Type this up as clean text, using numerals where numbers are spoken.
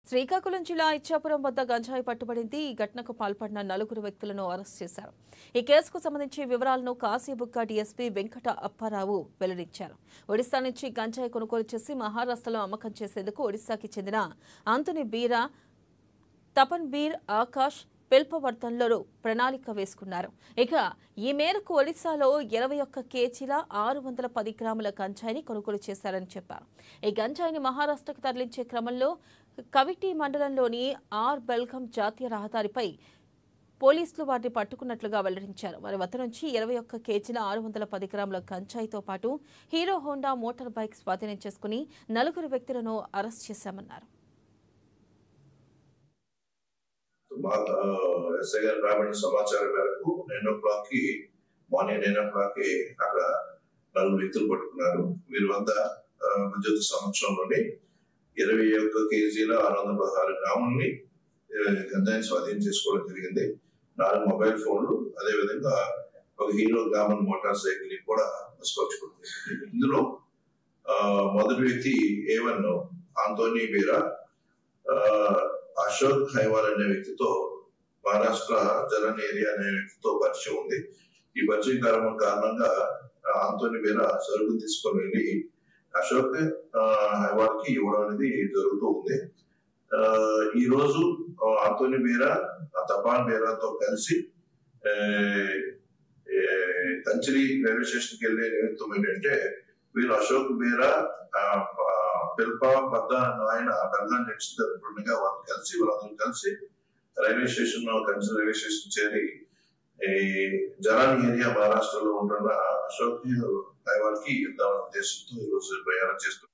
శ్రీకాకుళం జిల్లా ఇచ్చాపురం వద్ద గంజాయి పట్టుబడింది. ఈ ఘటనకు పాల్పడిన 4 వ్యక్తులను అరెస్ట్ చేశారు. ఈ కేసుకు సంబంధించి వివరాలను కాశీబుగ్గ డీఎస్పీ వెంకట అప్పారావు వెల్లడించారు. ఒడిశా నుంచి గంజాయి కొనుగోలు చేసి మహారాష్ట్రలో అమ్మకం చేసేందుకు ఒడిశాకి చెందిన ఆంతోనీ బీరా, తపన్ బీర్, ఆకాష్ పిల్పవర్ధన్లలో ప్రణాళిక వేసుకున్నారు. ఇక ఈ మేరకు ఒడిశాలో 21 కేజీల 610 గ్రాముల గంజాయిని కొనుగోలు చేశారని చెప్పారు. ఈ గంజాయిని మహారాష్ట్రకు తరలించే క్రమంలో కవిటి మండలంలోని ఆర్ బెల్గం జాతీయ రహదారిపై పోలీసులు వాటిని పట్టుకున్నట్లుగా వెల్లడించారు. వారి వద్ద నుంచి 21 కేజీల 610 గ్రాముల గంజాయితో పాటు హీరో హోండా మోటార్ బైక్ స్వాధీనం చేసుకుని 4 వ్యక్తులను అరెస్ట్ చేశామన్నారు. ఎస్ఐ గారు రాబడిన సమాచారం మేరకు 9 o'clock కి మార్నింగ్ 9 o'clock కి అక్కడ 4 వ్యక్తులు పట్టుకున్నారు. వీరి వద్ద మధ్యవర్తి సమక్షంలోని 21 కేజీల 616 గ్రాములని గంజాయిని స్వాధీనం చేసుకోవడం జరిగింది. 4 మొబైల్ ఫోన్లు, అదేవిధంగా ఒక హీరో గ్రామన్ మోటార్ సైకిల్ కూడా తీసుకొచ్చుకోవడం జరిగింది. ఇందులో మొదటి వ్యక్తి A1 ఆంతోనీ బీరా, అశోక్ హైవాల్ అనే వ్యక్తితో మహారాష్ట్ర జలన్ ఏరియా అనే వ్యక్తితో పరిచయం ఉంది. ఈ పరిచయం కారణంగా ఆంతోనీ బీరా సరుకు తీసుకొని వెళ్ళి అశోక్ హైవాల్ కి ఇవ్వడం అనేది జరుగుతూ ఉంది. ఈ రోజు ఆంతోనీ బీరా తపాన్ బీరాతో కలిసి కంచిలి రైల్వే స్టేషన్ కి వెళ్ళే నిమిత్తం ఏంటంటే వీళ్ళు అశోక్ బీరా ఆయన బెల్గాం జంక్షన్ జరుగుతుండగా వాళ్ళందరూ కలిసి railway station Kanchi railway station చేరి జలాన్ ఏరియా మహారాష్ట్రలో ఉంటున్న అశోక్ హైవాల్ కి ఇద్దామనే ఉద్దేశంతో ఈ రోజు ప్రయాణం చేస్తున్నారు.